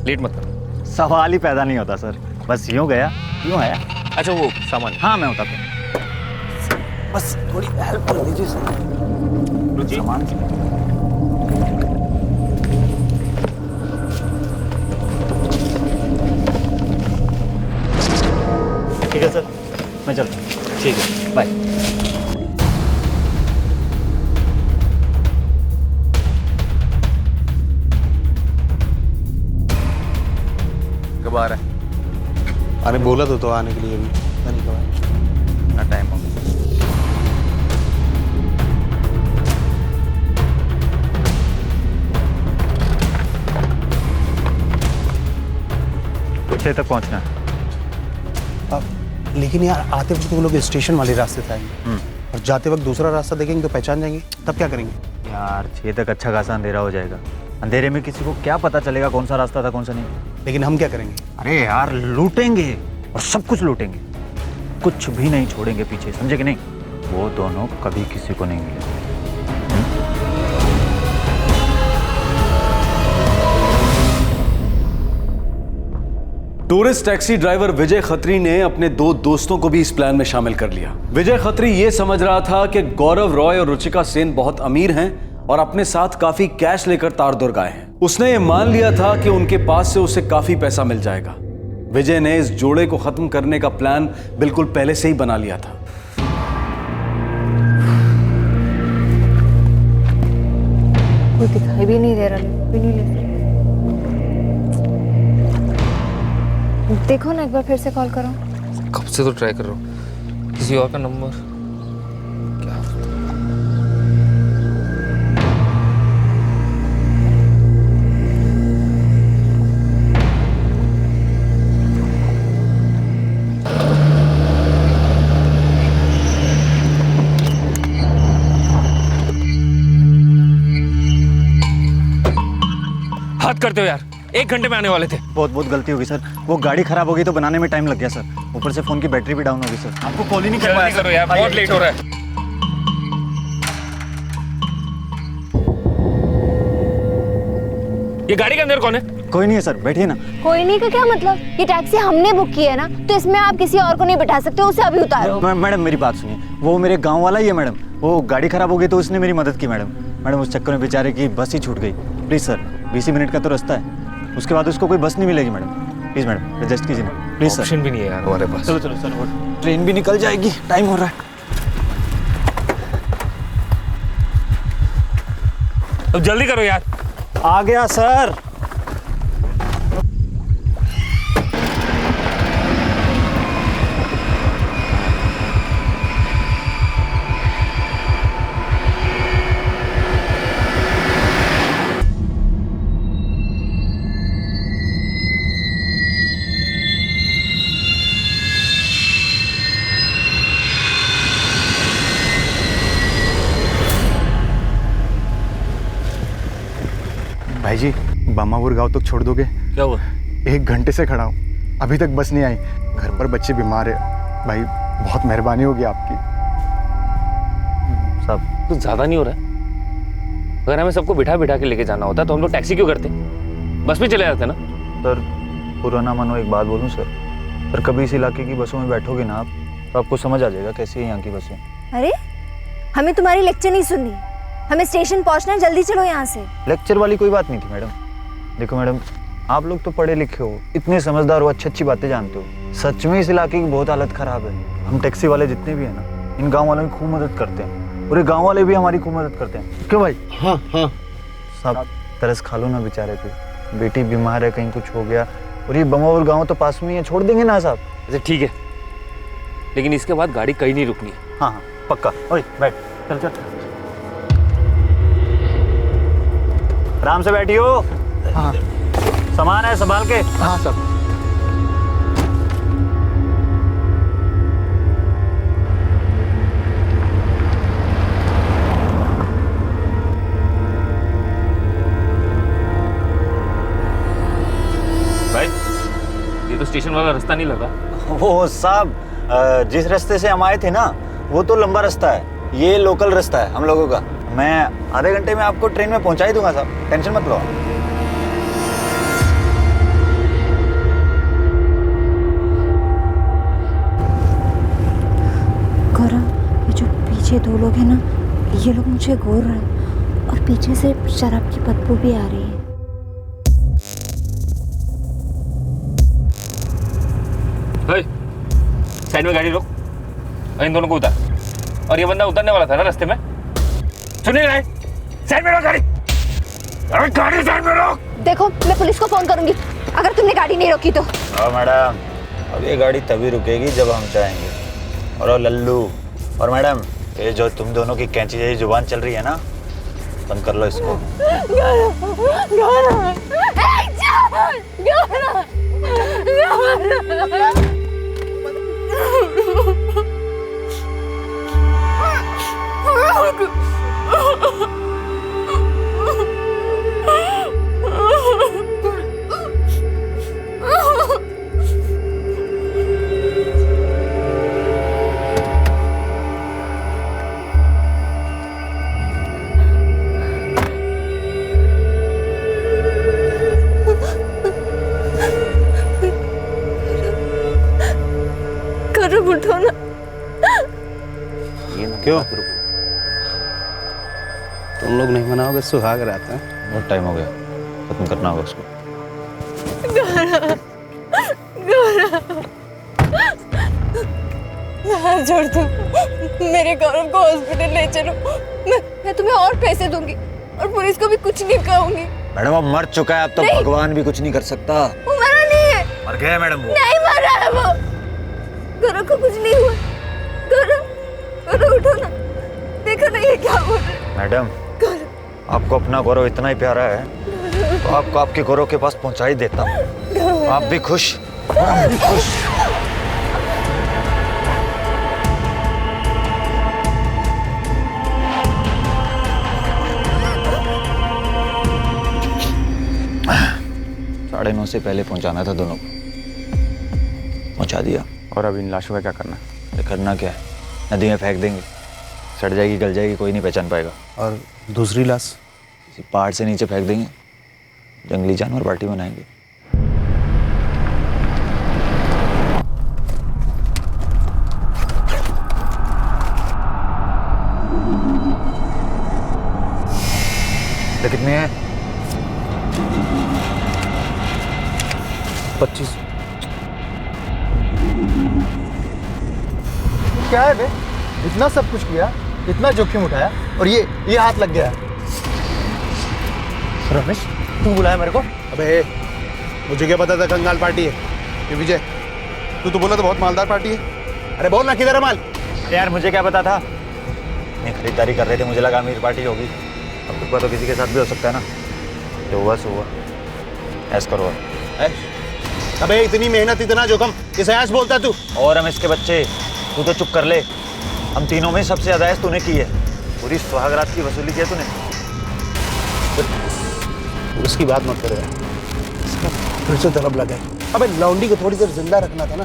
L: लेट मत करना।
H: सवाल ही पैदा नहीं होता सर, बस यूँ गया यूँ आया।
L: अच्छा वो सामान?
H: हाँ मैं उतारता हूँ, बस थोड़ी हेल्प कर दीजिए सर। सामान ठीक है सर, मैं चलता हूँ। ठीक है, बाय।
R: कब आ रहा है? अरे बोला तो आने के लिए भी, पता नहीं कब आया।
H: ना टाइम हो गया। छः तक पहुंचना है।
R: अब लेकिन यार आते वक्त वो लोग स्टेशन वाले रास्ते से आएंगे और जाते वक्त दूसरा रास्ता देखेंगे तो पहचान जाएंगे, तब क्या करेंगे?
H: यार 6 तक अच्छा खासा अंधेरा हो जाएगा, अंधेरे में किसी को क्या पता चलेगा कौन सा रास्ता था कौन सा नहीं।
R: लेकिन हम क्या करेंगे?
H: अरे यार लूटेंगे और सब कुछ लूटेंगे, कुछ भी नहीं छोड़ेंगे पीछे, समझे कि नहीं? वो दोनों कभी किसी को नहीं मिलेंगे।
C: टूरिस्ट टैक्सी ड्राइवर विजय खत्री ने अपने 2 दोस्तों को भी इस प्लान में शामिल कर लिया। विजय खत्री ये समझ रहा था कि गौरव रॉय और रुचिका सेन बहुत अमीर हैं और अपने साथ काफी कैश लेकर तारदुर्ग आए हैं। उसने ये मान लिया था कि उनके पास से उसे काफी पैसा मिल जाएगा। विजय ने इस जोड़े को खत्म करने का प्लान बिल्कुल पहले से ही बना लिया था।
B: कोई दिखाई भी नहीं दे रहा, भी नहीं ले सकते। देखो ना एक बार फिर से कॉल करो।
A: कब से तो ट्राई कर रहा हूँ, किसी और का नंबर क्या? हद करते हो यार, 1 घंटे में आने वाले थे।
H: बहुत बहुत गलती होगी सर, वो गाड़ी खराब हो गई तो बनाने में टाइम लग गया सर, ऊपर से फोन की बैटरी भी डाउन हो गई सर, आपको कॉल ही नहीं कर पाया।
A: जल्दी करो यार, बहुत लेट हो रहा है। ये गाड़ी के अंदर कौन है?
H: कोई नहीं है सर, बैठिए ना।
B: कोई नहीं का क्या मतलब? ये टैक्सी हमने बुक की है ना, तो इसमें आप किसी और को नहीं बिठा सकते, उसे अभी उतारो।
H: मैडम मेरी बात सुनिए, वो मेरे गांव वाला ही है मैडम, वो गाड़ी खराब हो गई तो उसने मेरी मदद की मैडम। मैडम उस चक्कर में बेचारे की बस ही छूट गई। प्लीज़ सर, 20 मिनट का तो रास्ता है, उसके बाद उसको कोई बस नहीं मिलेगी मैडम। प्लीज़ मैडम एडजस्ट कीजिए ना प्लीज़ सर।
A: ऑप्शन भी नहीं है यार हमारे पास।
H: चलो चलो सर, वो ट्रेन भी निकल जाएगी, टाइम हो रहा है।
A: अब जल्दी करो यार।
H: आ गया सर।
R: भाई जी, बामापुर गांव तक छोड़ दोगे?
A: क्या हुआ?
R: 1 घंटे से खड़ा हूँ, अभी तक बस नहीं आई। घर पर बच्चे बीमार है भाई, बहुत मेहरबानी होगी आपकी।
A: साहब कुछ ज्यादा नहीं हो रहा है? अगर हमें सबको बिठा बिठा के लेके जाना होता तो हम लोग टैक्सी क्यों करते? बस में चले जाते ना।
H: सर पुराना मानो एक बात बोलूं सर, पर कभी इस इलाके की बसों में बैठोगे ना आप, तो आपको समझ आ जाएगा कैसी है यहाँ की बसें।
B: अरे हमें तुम्हारी लेक्चर नहीं सुननी, हमें स्टेशन पहुंचना है, जल्दी चलो यहाँ से।
H: लेक्चर वाली कोई बात नहीं थी मैडम। देखो मैडम, आप लोग तो पढ़े लिखे हो, इतने समझदार हो, अच्छी अच्छी बातें जानते हो। सच में इस इलाके की बहुत हालत खराब है। हम टैक्सी वाले जितने भी हैं ना, इन गांव वालों की खूब मदद करते हैं, पूरे गांव वाले भी हमारी खूब मदद करते हैं। क्यों भाई?
R: हाँ हाँ
H: साहब तरस खा लो ना बेचारे पे, बेटी बीमार है, कहीं कुछ हो गया, और ये बमावर गाँव तो पास में ही है, छोड़ देंगे ना साहब?
A: अच्छा ठीक है, लेकिन इसके बाद गाड़ी कहीं नहीं रुकनी है।
H: हाँ हाँ पक्का। ओए बैठ, चल चल, आराम से बैठियो।
R: हाँ
H: सामान है संभाल के।
R: हाँ सब।
A: भाई ये तो स्टेशन वाला रास्ता नहीं लगा।
H: वो साहब जिस रास्ते से हम आए थे ना, वो तो लंबा रास्ता है, ये लोकल रास्ता है हम लोगों का। मैं आधे घंटे में आपको ट्रेन में पहुंचा ही दूंगा साहब, टेंशन मत लो।
B: गौरव, ये जो पीछे 2 लोग हैं ना, ये लोग मुझे घूर रहे हैं और पीछे से शराब की बदबू भी आ रही है।
A: साइड में गाड़ी रोक और इन दोनों को उतार। और ये बंदा उतरने वाला था ना रास्ते में, सुनिए ना, साइड में रोक गाड़ी। अरे गाड़ी साइड में रोक।
B: देखो मैं पुलिस को फोन करूंगी अगर तुमने गाड़ी नहीं रोकी तो।
H: हाँ मैडम, अब ये गाड़ी तभी रुकेगी जब हम चाहेंगे। और ओ लल्लू, और मैडम ये जो तुम दोनों की कैंची जैसी जुबान चल रही है ना, बंद कर लो इसको।
B: उठो ना।
H: क्यों?
R: तुम लोग नहीं मनाओगे सुहाग रात है?
H: बहुत टाइम हो गया, खत्म करना होगा उसको।
B: हाथ जोड़ दो, मेरे गौरव को हॉस्पिटल ले चलो। मैं तुम्हें और पैसे दूंगी और पुलिस को भी कुछ नहीं कहूंगी।
H: मैडम अब मर चुका है, अब तो भगवान भी कुछ नहीं कर सकता।
B: वो मरा नहीं है।
H: मर गया है मैडम वो।
B: नहीं मरा है वो। गौरव को कुछ नहीं हुआ। गौरव उठो ना, देखो ना ये क्या हो रहा है।
H: मैडम आपको अपना गौरव इतना ही प्यारा है तो आपको आपके गौरव के पास पहुंचा ही देता हूँ। आप भी खुश, हम भी खुश।
T: 9:30 से पहले पहुंचाना था दोनों को। पहुंचा दिया।
I: और अब इन लाशों का क्या करना?
T: अरे करना क्या है, नदी में फेंक देंगे, सड़ जाएगी गल जाएगी, कोई नहीं पहचान पाएगा।
R: और दूसरी लाश?
T: किसी पहाड़ से नीचे फेंक देंगे, जंगली जानवर पार्टी बनाएंगे। तो कितने हैं?
R: 25। क्या है बे, इतना सब कुछ किया, इतना जोखिम उठाया और ये हाथ लग गया। रमेश, तू बुलाया मेरे को? अबे मुझे क्या पता था कंगाल पार्टी है। ये विजय, तू तो बोला तो बहुत मालदार पार्टी है। अरे बोल ना किधर है माल?
T: यार मुझे क्या पता था, नहीं खरीदारी कर रहे थे, मुझे लगा अमीर पार्टी होगी। अब दुखा तो किसी के साथ भी हो सकता है ना, जो हुआ सो हुआ। ऐश करो।
R: अबे इतनी मेहनत इतना जोखम, किसे ऐश बोलता है तू?
T: और रमेश के बच्चे, तू तो चुप कर ले। हम तीनों में सबसे ज्यादा ऐश तूने की है, पूरी सुहागरात की वसूली की है तूने।
R: उसकी बात मत करो यार, फिर से तलब लगा है। अबे लौंडी को थोड़ी देर जिंदा रखना था ना।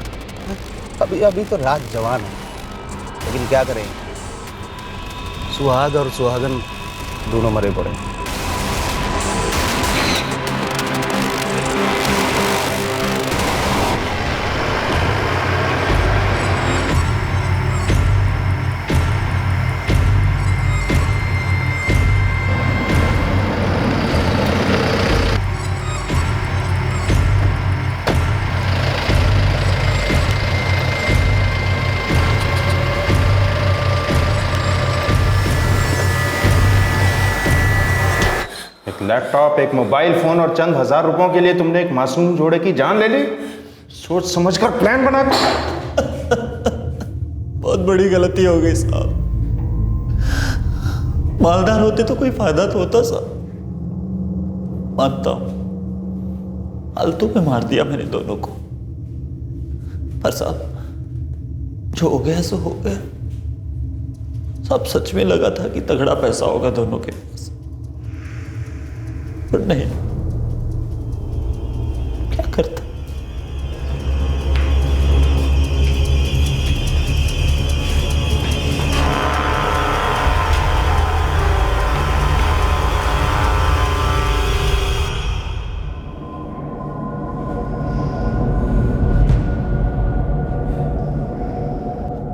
R: अभी तो रात जवान है, लेकिन क्या करें, सुहाग और सुहागन दोनों मरे पड़े।
I: लैपटॉप, एक मोबाइल फोन और चंद हजार रुपयों के लिए तुमने एक मासूम जोड़े की जान ले ली। सोच समझकर प्लान बना।
H: बहुत बड़ी गलती हो गई साहब। मालदार होते तो कोई फायदा तो होता साहब। मानता हूं फालतू में मार दिया मैंने दोनों को, पर साहब जो हो गया सो हो गया। सब सच में लगा था कि तगड़ा पैसा होगा दोनों के पास, पर नहीं। क्या करता।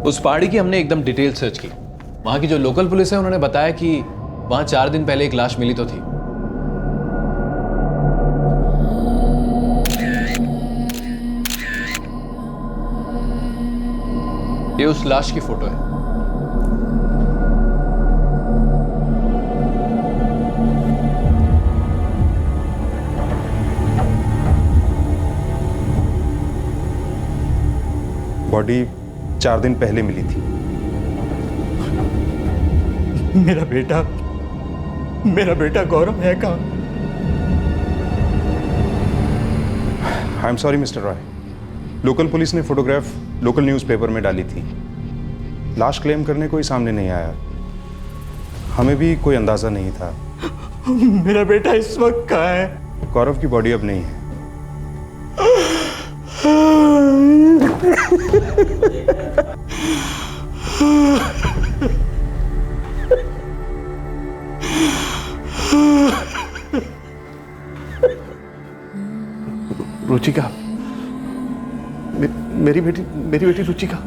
N: उस पहाड़ी की हमने एकदम डिटेल सर्च की। वहां की जो लोकल पुलिस है उन्होंने बताया कि वहां 4 दिन पहले एक लाश मिली तो थी। ये उस लाश की फोटो है।
K: बॉडी 4 दिन पहले मिली थी।
H: मेरा बेटा गौरव है कहाँ?
K: I am sorry mister Roy, local police ने फोटोग्राफ लोकल न्यूज़पेपर में डाली थी। लाश क्लेम करने कोई सामने नहीं आया। हमें भी कोई अंदाजा नहीं था।
H: मेरा बेटा इस वक्त कहाँ है?
K: गौरव की बॉडी अब नहीं है।
F: रुचिका, मेरी बेटी रुचिका।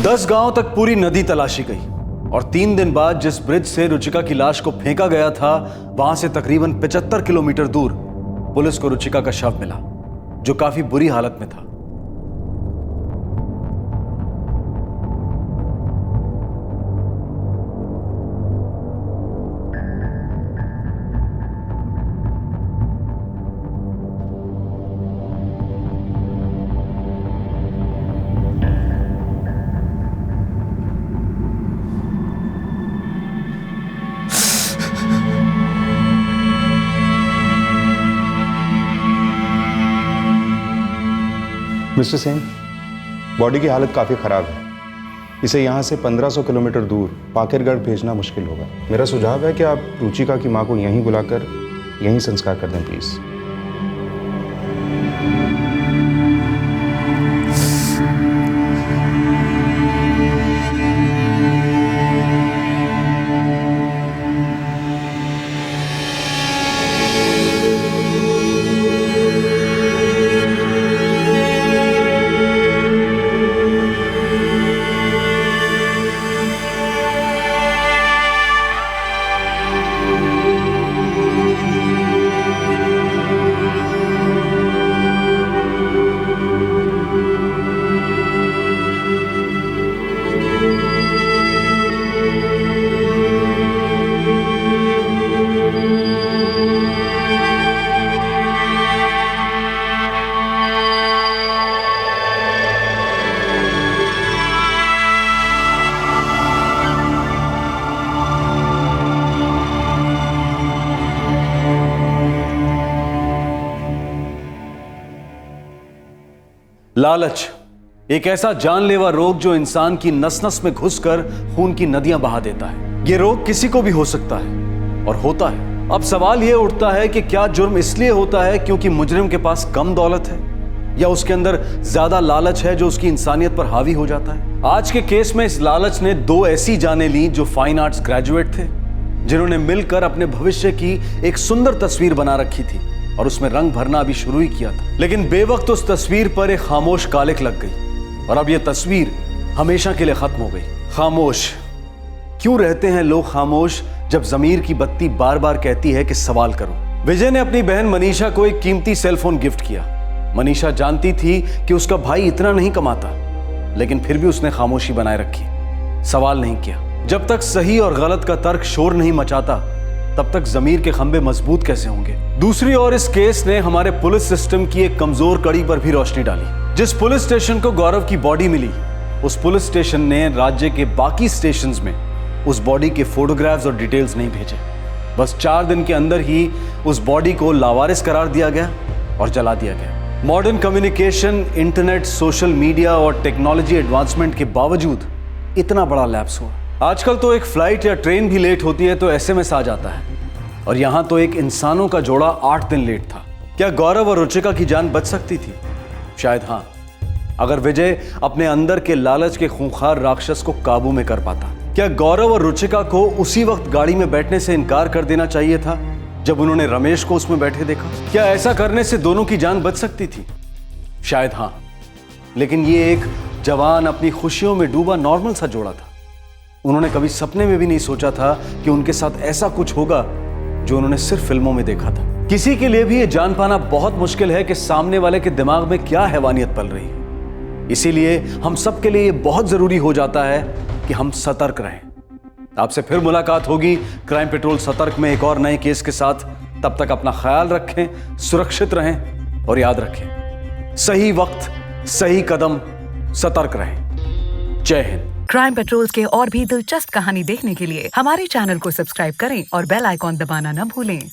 C: दस गांव तक पूरी नदी तलाशी गई और 3 दिन बाद जिस ब्रिज से रुचिका की लाश को फेंका गया था, वहां से तकरीबन 75 किलोमीटर दूर पुलिस को रुचिका का शव मिला, जो काफी बुरी हालत में था।
K: मिस्टर सेन, बॉडी की हालत काफ़ी ख़राब है। इसे यहाँ से 1500 किलोमीटर दूर पाकिरगढ़ भेजना मुश्किल होगा। मेरा सुझाव है कि आप रुचिका की माँ को यहीं बुलाकर यहीं संस्कार कर दें प्लीज़।
C: लालच एक ऐसा जानलेवा रोग जो इंसान की नस नस में घुसकर खून की नदियां बहा देता है। यह रोग किसी को भी हो सकता है और होता है। अब सवाल यह उठता है कि क्या जुर्म इसलिए होता है क्योंकि मुजरिम के पास कम दौलत है, या उसके अंदर ज्यादा लालच है जो उसकी इंसानियत पर हावी हो जाता है। आज के केस में इस लालच ने दो ऐसी जानें ली जो फाइन आर्ट्स ग्रेजुएट थे, जिन्होंने मिलकर अपने भविष्य की एक सुंदर तस्वीर बना रखी थी और उसमें रंग भरना अभी शुरू ही किया था। लेकिन बेवक्त उस तस्वीर पर एक खामोश कालिक लग गई और अब यह तस्वीर हमेशा के लिए खत्म हो गई। खामोश क्यों रहते हैं लोग खामोश जब जमीर की बत्ती बार बार कहती है कि सवाल करो। विजय ने अपनी बहन मनीषा को एक कीमती सेलफोन गिफ्ट किया। मनीषा जानती थी कि उसका भाई इतना नहीं कमाता, लेकिन फिर भी उसने खामोशी बनाए रखी, सवाल नहीं किया। जब तक सही और गलत का तर्क शोर नहीं मचाता तब तक जमीर के खंबे मजबूत कैसे होंगे। दूसरी ओर इस केस ने हमारे पुलिस सिस्टम की एक कमजोर कड़ी पर भी रोशनी डाली। जिस पुलिस स्टेशन को गौरव की बॉडी मिली, उस पुलिस स्टेशन ने राज्य के बाकी स्टेशंस में उस बॉडी के फोटोग्राफ्स और डिटेल्स नहीं भेजे। बस 4 दिन के अंदर ही उस बॉडी को लावारिस करार दिया गया और जला दिया गया। Modern communication, internet, social media और टेक्नोलॉजी एडवांसमेंट के बावजूद इतना बड़ा लैप्स हुआ। आजकल तो एक फ्लाइट या ट्रेन भी लेट होती है तो एसएमएस आ जाता है, और यहां तो एक इंसानों का जोड़ा 8 दिन लेट था। क्या गौरव और रुचिका की जान बच सकती थी? शायद हां, अगर विजय अपने अंदर के लालच के खूंखार राक्षस को काबू में कर पाता। क्या गौरव और रुचिका को उसी वक्त गाड़ी में बैठने से इनकार कर देना चाहिए था जब उन्होंने रमेश को उसमें बैठे देखा? क्या ऐसा करने से दोनों की जान बच सकती थी? शायद हां, लेकिन ये एक जवान अपनी खुशियों में डूबा नॉर्मल सा जोड़ा था। उन्होंने कभी सपने में भी नहीं सोचा था कि उनके साथ ऐसा कुछ होगा जो उन्होंने सिर्फ फिल्मों में देखा था। किसी के लिए भी ये जान पाना बहुत मुश्किल है कि सामने वाले के दिमाग में क्या हैवानियत पल रही है। इसीलिए हम सब के लिए ये बहुत जरूरी हो जाता है कि हम सतर्क रहें। आपसे फिर मुलाकात होगी क्राइम पेट्रोल सतर्क में एक और नए केस के साथ। तब तक अपना ख्याल रखें, सुरक्षित रहें और याद रखें, सही वक्त, सही कदम, सतर्क रहें। जय हिंद।
U: क्राइम पेट्रोल के और भी दिलचस्प कहानी देखने के लिए हमारे चैनल को सब्सक्राइब करें और बेल आइकॉन दबाना न भूलें।